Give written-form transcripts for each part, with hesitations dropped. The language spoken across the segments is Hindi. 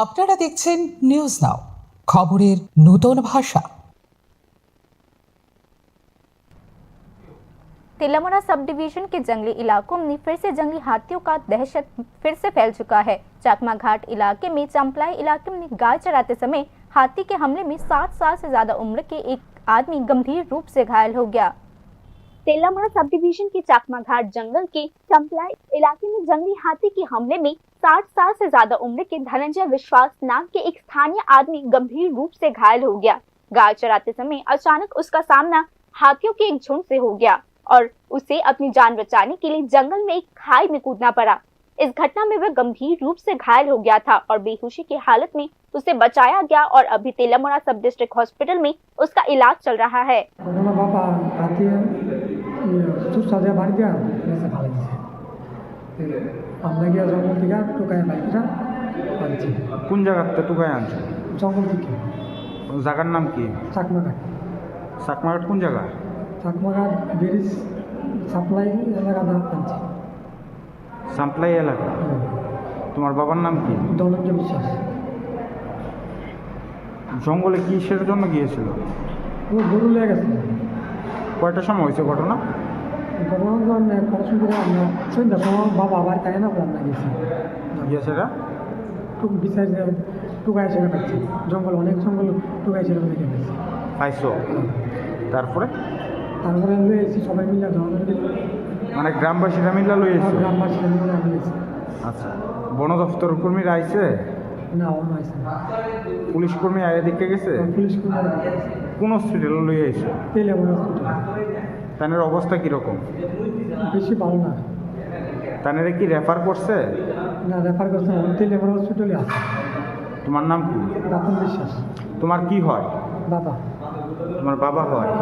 আপনারা দেখছেন নিউজ নাও, খবরের নতুন ভাষা। तेलंगाना सब डिवीजन के जंगली इलाकों में फिर से जंगली हाथियों का दहशत फिर से फैल चुका है। चकमा घाट इलाके में चंपलाई इलाके में गाय चराते समय हाथी के हमले में 60 साल से ज्यादा उम्र के एक आदमी गंभीर रूप से घायल हो गया। तेलंगाना सब डिवीजन के चकमा घाट जंगल के चंपलाई इलाके में जंगली हाथी के हमले में 60 साल से ज्यादा उम्र के धनंजय विश्वास नाम के एक स्थानीय आदमी गंभीर रूप से घायल हो गया। गाय चराते समय अचानक उसका सामना हाथियों के एक झुंड से हो गया और उसे अपनी जान बचाने के लिए जंगल में एक खाई में कूदना पड़ा। इस घटना में वह गंभीर रूप से घायल हो गया था और बेहोशी की हालत में उसे बचाया गया और अभी तेलंगाना सब डिस्ट्रिक्ट हॉस्पिटल में उसका इलाज चल रहा है। কোন জায়গাতে টুকায় আনছো? জঙ্গল থেকে। জায়গার নাম কি? চাকমাঘাট। চাকমাঘাট কোন জায়গা? চাকমাঘাট ব্রিজ সাপ্লাই এলাকা আনছি। সাপ্লাই এলাকা। তোমার বাবার নাম কি? ধনঞ্জয় বিশ্বাস। জঙ্গলে কিসের জন্য গিয়েছিল? ও গরু লেগে গেছে। কয়টার সময় হয়েছে ঘটনা? ঘটনা পড়াশোনা করে আমরা সন্ধ্যার সময় বাবা আবার তাই না আমরা গেছি। গিয়েছেরা? বিচার টুকায় ছেড়ে পাচ্ছি। জঙ্গল অনেক জঙ্গল টুকায় ছেড়ে দেখে পাচ্ছি। পাইছো? তারপরে লয়ে এসেছি সবাই মিলে মানে গ্রামবাসীরা মিলে লয়ে এসেছে? গ্রামবাসীরা মিলে আমি গেছি। আচ্ছা, বন দপ্তর কর্মীরা আইছে? না, অন্য আইছে না। পুলিশ কর্মী আয়া দেখে গেছে? পুলিশ কর্মী কোন হসপিটালে লয়ে আইছে? তেলেমুড়া হসপিটাল। তাদের অবস্থা কীরকম? বেশি ভালো না। তাদের কি রেফার করছে? না, রেফার করছে না, তেলেমুড়া হসপিটালে আছে। তোমার নাম কি? রাতন বিশ্বাস। তোমার কি হয়? बाबा। तुम्हारा बाबा है?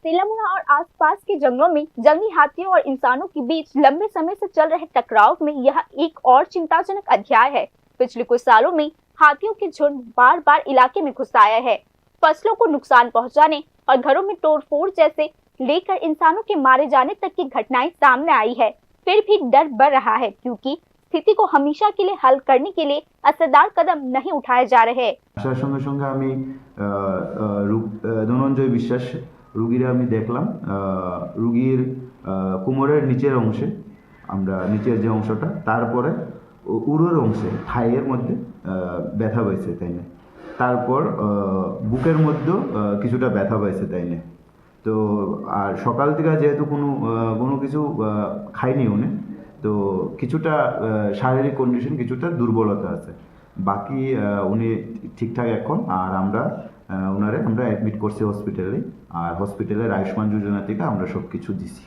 तेलंगाना और आसपास के जंगलों में जंगली हाथियों और इंसानों के बीच लंबे समय से चल रहे टकराव में यह एक और चिंताजनक अध्याय है। पिछले कुछ सालों में हाथियों के झुंड बार बार इलाके में घुस आया है, फसलों को नुकसान पहुंचाने और घरों में तोड़फोड़ जैसे लेकर इंसानों के मारे जाने तक की घटनाएं सामने आई है। फिर भी डर बढ़ रहा है क्योंकि स्थिति को हमेशा के लिए हल करने के लिए असरदार कदम नहीं उठाए जा रहे। আসার সঙ্গে সঙ্গে আমি ধনঞ্জয় বিশ্বাস রুগীরা আমি দেখলাম। রুগীর কোমরের নিচের অংশে, আমরা নিচের যে অংশটা, তারপরে উরুর অংশে থাইয়ের মধ্যে ব্যথা পাইছে, তাই না। তারপর বুকের মধ্যেও কিছুটা ব্যথা পাইছে, তাই না। তো আর সকাল থেকে যেহেতু কোনো কিছু খাইনি উনি, তো কিছুটা শারীরিক কন্ডিশন কিছুটা দুর্বলতা আছে। বাকি উনি ঠিকঠাক এখন। আর আমরা অ্যাডমিট করছি হসপিটালে, আর হসপিটালের আয়ুষ্মান যোজনা থেকে আমরা সব কিছু দিছি।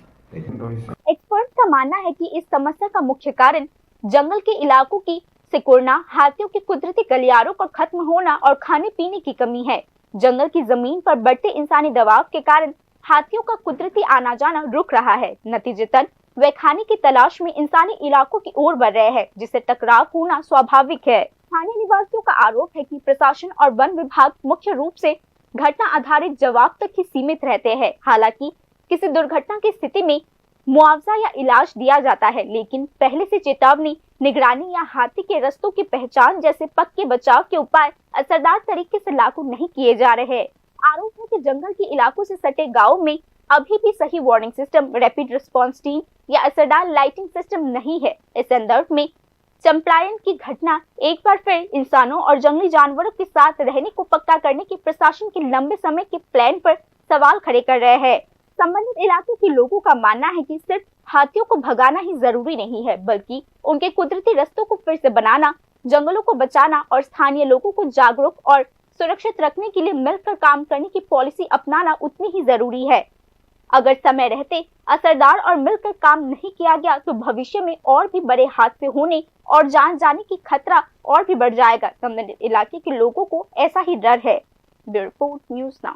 एक्सपर्ट का मानना है कि इस समस्या का मुख्य कारण जंगल के इलाकों की सिकुड़ना, हाथियों के कुदरती गलियारों का खत्म होना और खाने पीने की कमी है। जंगल की जमीन पर बढ़ते इंसानी दबाव के कारण हाथियों का कुदरती आना जाना रुक रहा है। नतीजतन वे खाने की तलाश में इंसानी इलाकों की ओर बढ़ रहे हैं, जिससे टकराव होना स्वाभाविक है। स्थानीय निवासियों का आरोप है कि प्रशासन और वन विभाग मुख्य रूप से घटना आधारित जवाब तक ही सीमित रहते हैं। हालांकि किसी दुर्घटना की स्थिति में मुआवजा या इलाज दिया जाता है, लेकिन पहले से चेतावनी, निगरानी या हाथी के रास्तों की पहचान जैसे पक्के बचाव के उपाय असरदार तरीके से लागू नहीं किए जा रहे। आरोप है कि जंगल के इलाकों से सटे गाँव में अभी भी सही warning system, rapid response team या असरदार लाइटिंग सिस्टम नहीं है। इस संदर्भ में चंपलायन की घटना एक बार फिर इंसानों और जंगली जानवरों के साथ रहने को पक्का करने के प्रशासन के लंबे समय के प्लान पर सवाल खड़े कर रहे हैं। संबंधित इलाके के लोगों का मानना है कि सिर्फ हाथियों को भगाना ही जरूरी नहीं है, बल्कि उनके कुदरती रास्तों को फिर से बनाना, जंगलों को बचाना और स्थानीय लोगों को जागरूक और सुरक्षित रखने के लिए मिलकर काम करने की पॉलिसी अपनाना उतनी ही जरूरी है। अगर समय रहते असरदार और मिलकर काम नहीं किया गया तो भविष्य में और भी बड़े हादसे होने और जान जाने की खतरा और भी बढ़ जाएगा। संबंधित इलाके के लोगों को ऐसा ही डर है। Bureau report, news now.